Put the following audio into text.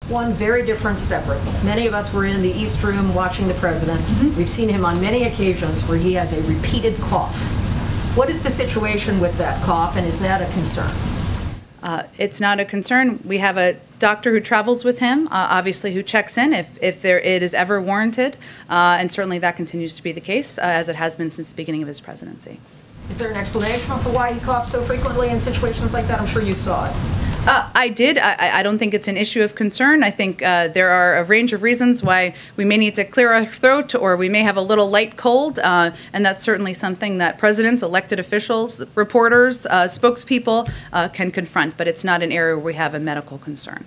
One very different, separate. Many of us were in the East Room watching the president. We've seen him on many occasions where he has a repeated cough. What is the situation with that cough, and is that a concern? It's not a concern. We have a doctor who travels with him, obviously, who checks in if it is ever warranted, and certainly that continues to be the case, as it has been since the beginning of his presidency. Is there an explanation for why he coughs so frequently in situations like that? I'm sure you saw it. I did. I don't think it's an issue of concern. I think there are a range of reasons why we may need to clear our throat, or we may have a little light cold, and that's certainly something that presidents, elected officials, reporters, spokespeople can confront, but it's not an area where we have a medical concern.